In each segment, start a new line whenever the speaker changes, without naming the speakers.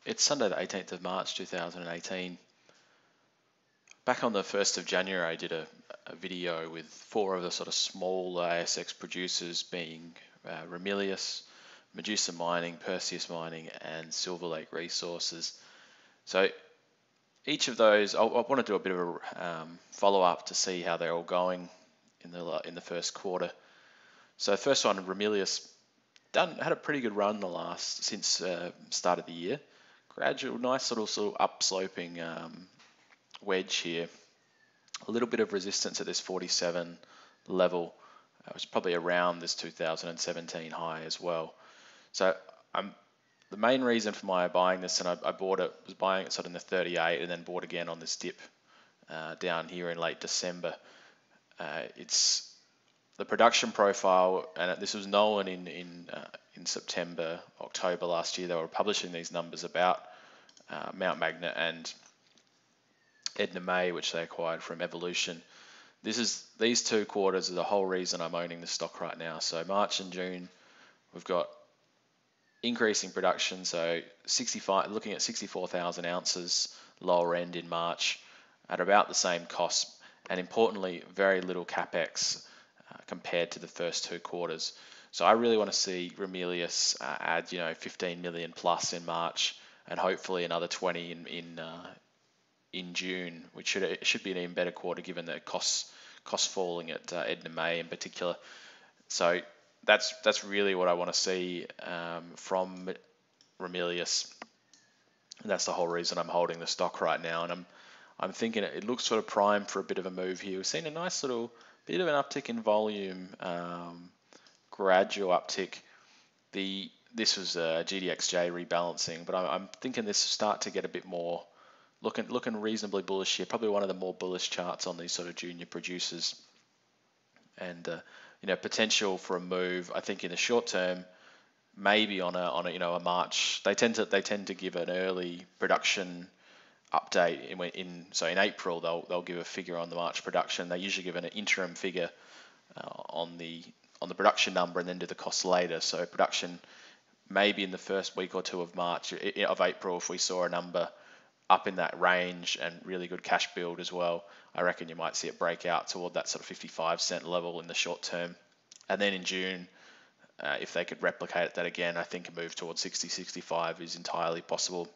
It's Sunday the 18th of March 2018. Back on the 1st of January, I did a video with four of the sort of small ASX producers being Ramelius, Medusa Mining, Perseus Mining, and Silver Lake Resources. So each of those, I want to do a bit of a follow-up to see how they're all going in the first quarter. So the first one, Ramelius, had a pretty good run since start of the year. Gradual, nice sort of upsloping wedge here. A little bit of resistance at this 47 level. It was probably around this 2017 high as well. So the main reason for my buying this, and I bought it, was buying it sort of in the 38 and then bought again on this dip down here in late December. It's the production profile, and this was known in September, October last year. They were publishing these numbers about Mount Magnet and Edna May, which they acquired from Evolution. These 2 quarters are the whole reason I'm owning the stock right now. So March and June, we've got increasing production. So looking at 64,000 ounces lower end in March at about the same cost, and importantly, very little capex compared to the first 2 quarters. So I really want to see Ramelius add 15 million plus in March, and hopefully another 20 in June, which should be an even better quarter given the costs falling at Edna May in particular. So that's really what I want to see from Ramelius. And that's the whole reason I'm holding the stock right now. And I'm thinking it looks sort of primed for a bit of a move here. We've seen a nice little bit of an uptick in volume, gradual uptick. This was GDXJ rebalancing, but I'm thinking this will start to get a bit more looking reasonably bullish here. Probably one of the more bullish charts on these sort of junior producers, and potential for a move. I think in the short term, maybe on a March. They tend to give an early production update in April. They'll give a figure on the March production. They usually give an interim figure on the production number and then do the costs later. So production maybe in the first week or 2 of April, if we saw a number up in that range and really good cash build as well, I reckon you might see it break out toward that sort of 55-cent level in the short term. And then in June, if they could replicate that again, I think a move towards 60, 65 is entirely possible.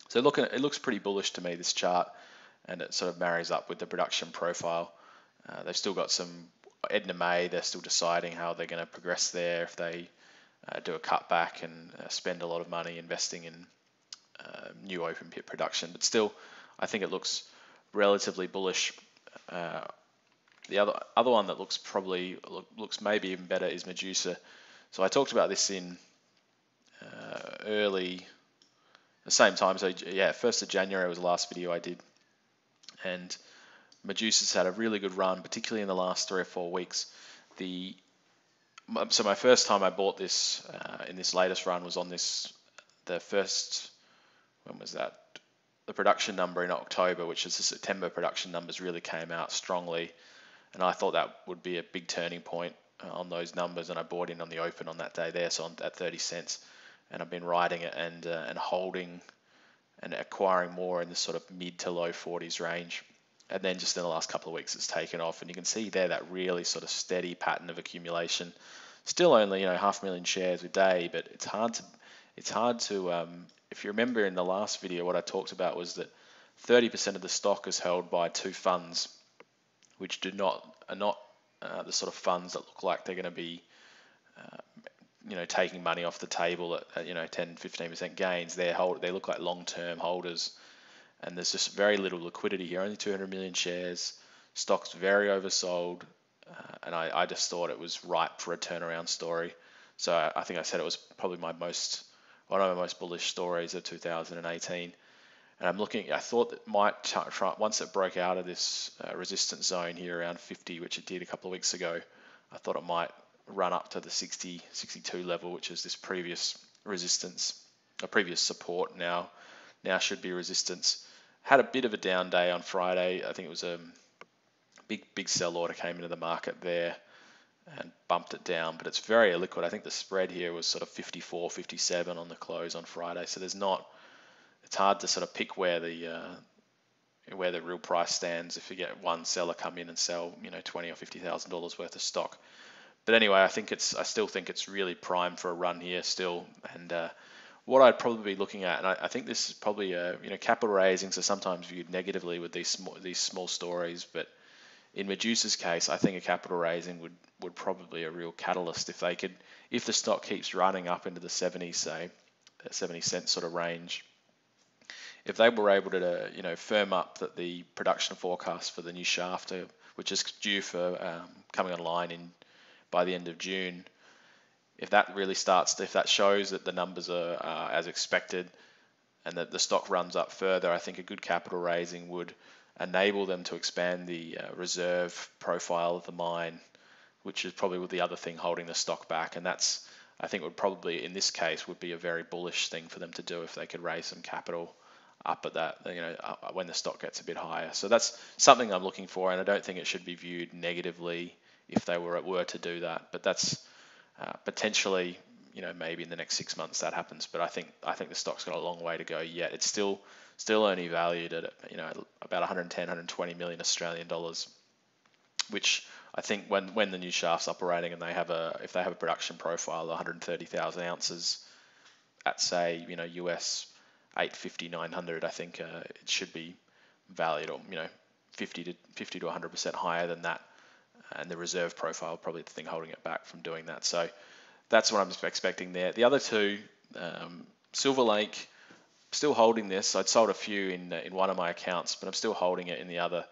So it looks pretty bullish to me, this chart, and it sort of marries up with the production profile. They've still got some Edna May. They're still deciding how they're going to progress there, if they do a cutback and spend a lot of money investing in new open pit production. But still, I think it looks relatively bullish. The other one that looks maybe even better is Medusa. So I talked about this in the same time. So yeah, 1st of January was the last video I did, and Medusa's had a really good run, particularly in the last 3 or 4 weeks. So my first time I bought this in this latest run was on the first, when was that? The production number in October, which is the September production numbers, really came out strongly, and I thought that would be a big turning point on those numbers, and I bought in on the open on that day there, so at 30 cents, and I've been riding it and holding and acquiring more in the sort of mid to low 40s range. And then just in the last couple of weeks, it's taken off, and you can see there that really sort of steady pattern of accumulation. Still only 500,000 shares a day, but it's hard to if you remember in the last video, what I talked about was that 30% of the stock is held by 2 funds, which are not the sort of funds that look like they're going to be taking money off the table at 10-15% gains. They look like long-term holders, and there's just very little liquidity here. Only 200 million shares. Stock's very oversold, and I just thought it was ripe for a turnaround story. So I think I said it was probably one of my most bullish stories of 2018. And I thought it might try, once it broke out of this resistance zone here around 50, which it did a couple of weeks ago, I thought it might run up to the 60, 62 level, which is this previous resistance, a previous support. Now should be resistance. Had a bit of a down day on Friday. I think it was a big sell order came into the market there and bumped it down, but it's very illiquid. I think the spread here was sort of 54, 57 on the close on Friday. So there's not it's hard to sort of pick where the real price stands if you get one seller come in and sell, $20,000 or $50,000 worth of stock. But anyway, I still think it's really primed for a run here still. And what I'd probably be looking at, and I think this is probably, capital raisings are sometimes viewed negatively with these small stories, but in Medusa's case, I think a capital raising would probably be a real catalyst if the stock keeps running up into the 70s, say, 70 cent sort of range. If they were able to, firm up that the production forecast for the new shaft, which is due for coming online by the end of June, if that shows that the numbers are as expected and that the stock runs up further, I think a good capital raising would enable them to expand the reserve profile of the mine, which is probably the other thing holding the stock back. And that's, I think, would probably, in this case, would be a very bullish thing for them to do if they could raise some capital up at that, when the stock gets a bit higher. So that's something I'm looking for, and I don't think it should be viewed negatively if they were to do that. But that's potentially, maybe in the next 6 months that happens. But I think the stock's got a long way to go yet. It's still only valued at about 110, 120 million Australian dollars, which I think when the new shaft's operating and if they have a production profile of 130,000 ounces at, say, US 850, 900, I think it should be valued, or 50 to 100% higher than that, and the reserve profile probably the thing holding it back from doing that. So that's what I'm expecting there. The other two, Silver Lake, still holding this. I'd sold a few in one of my accounts, but I'm still holding it in the other.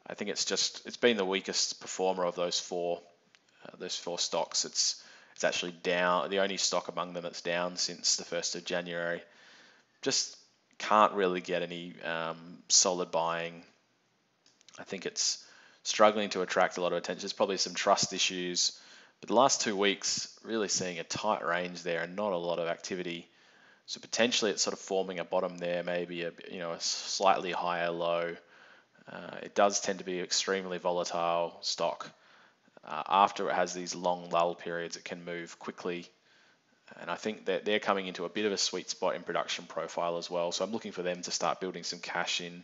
I think it's been the weakest performer of those four stocks. It's actually down. The only stock among them that's down since the 1st of January. Just can't really get any solid buying. I think it's struggling to attract a lot of attention. There's probably some trust issues, but the last 2 weeks really seeing a tight range there and not a lot of activity. So potentially it's sort of forming a bottom there, maybe a slightly higher low. It does tend to be extremely volatile stock. After it has these long lull periods, it can move quickly. And I think that they're coming into a bit of a sweet spot in production profile as well. So I'm looking for them to start building some cash in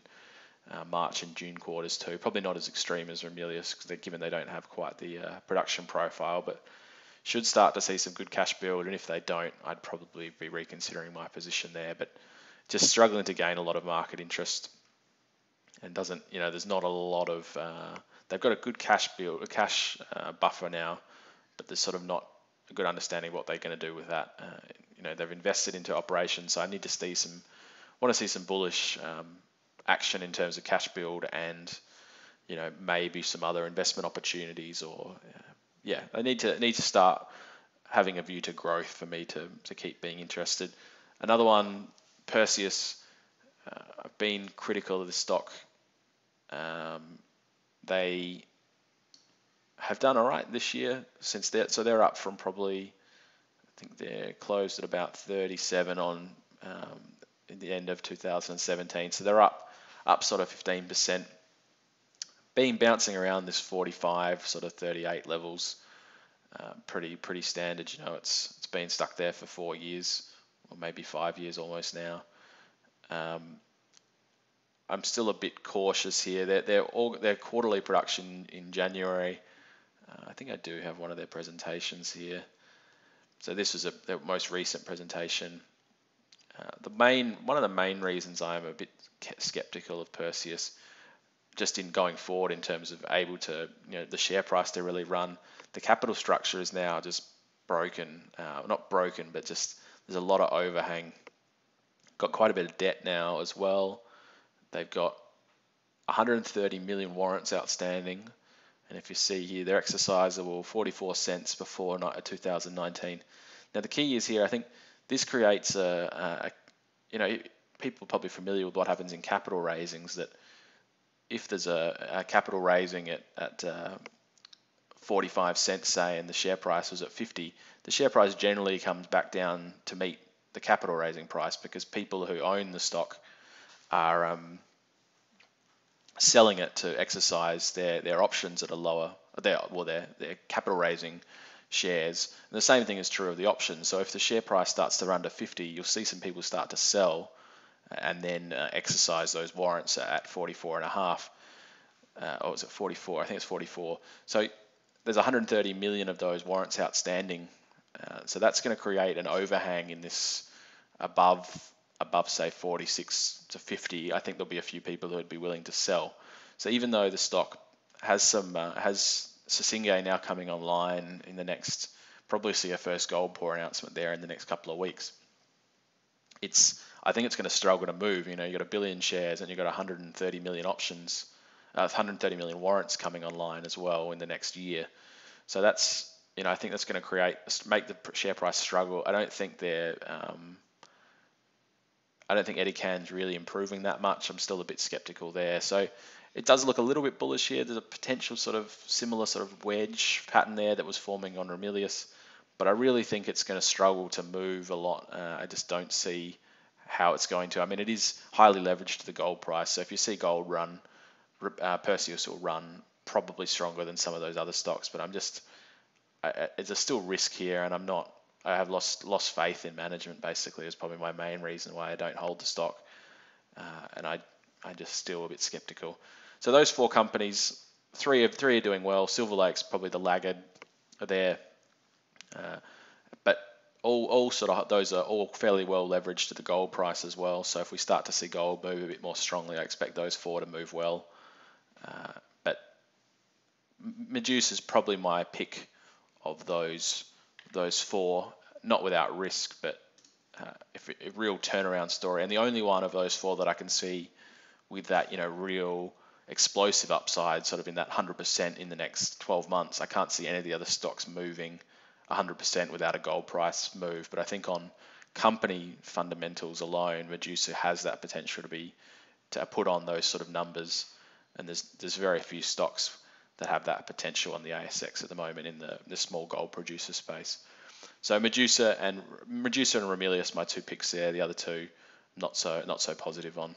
March and June quarters too. Probably not as extreme as Ramelius, given they don't have quite the production profile, but should start to see some good cash build. And if they don't, I'd probably be reconsidering my position there. But just struggling to gain a lot of market interest, and there's not a lot of. They've got a good cash buffer now, but there's sort of not a good understanding of what they're going to do with that. They've invested into operations, so I want to see some bullish action in terms of cash build and maybe some other investment opportunities, or I need to start having a view to growth for me to keep being interested. Another one, Perseus. I've been critical of the stock. They have done all right this year since they're up from probably, I think they're closed at about 37 on in the end of 2017. So they're up sort of 15%. Been bouncing around this 45, sort of 38 levels. Pretty standard. It's been stuck there for 4 years, or maybe 5 years almost now. I'm still a bit cautious here. Their quarterly production in January. I think I do have one of their presentations here. So this is their most recent presentation. One of the main reasons I'm a bit skeptical of Perseus, just in going forward in terms of able to, the share price to really run. The capital structure is now just broken. Not broken, but just there's a lot of overhang. Got quite a bit of debt now as well. They've got 130 million warrants outstanding. And if you see here, they're exercisable 44 cents before 2019. Now the key is here, I think this creates people are probably familiar with what happens in capital raisings, that if there's a capital raising at 45 cents, say, and the share price was at 50, the share price generally comes back down to meet the capital raising price, because people who own the stock are selling it to exercise their options at a lower, their capital raising shares. And the same thing is true of the options. So if the share price starts to run to 50, you'll see some people start to sell and then exercise those warrants at 44.5. Or was it 44? I think it's 44. So there's 130 million of those warrants outstanding. So that's going to create an overhang in this above say 46 to 50. I think there'll be a few people who would be willing to sell. So even though the stock has has Sissinge now coming online in the next, probably see a first gold pour announcement there in the next couple of weeks. I think it's going to struggle to move. You've got 1 billion shares and you've got 130 million options, 130 million warrants coming online as well in the next year. So that's, I think that's going to make the share price struggle. I don't think Edican's really improving that much. I'm still a bit skeptical there. So it does look a little bit bullish here. There's a potential similar wedge pattern there that was forming on Ramelius, but I really think it's going to struggle to move a lot. I just don't see how it's going to. I mean, it is highly leveraged to the gold price. So if you see gold run, Perseus will run probably stronger than some of those other stocks. But it's a still risk here, and I have lost faith in management. Basically, is probably my main reason why I don't hold the stock, and I just still a bit skeptical. So those 4 companies, three are doing well. Silver Lake's probably the laggard there, but those are all fairly well leveraged to the gold price as well. So if we start to see gold move a bit more strongly, I expect those 4 to move well. But Medusa's probably my pick of those 4, not without risk, but if a real turnaround story, and the only one of those 4 that I can see with that real explosive upside, sort of in that 100% in the next 12 months. I can't see any of the other stocks moving 100% without a gold price move, but I think on company fundamentals alone, Medusa has that potential to put on those sort of numbers, and there's very few stocks that have that potential on the ASX at the moment in the small gold producer space. So Medusa and Ramelius, my 2 picks there. The other 2, not so positive on.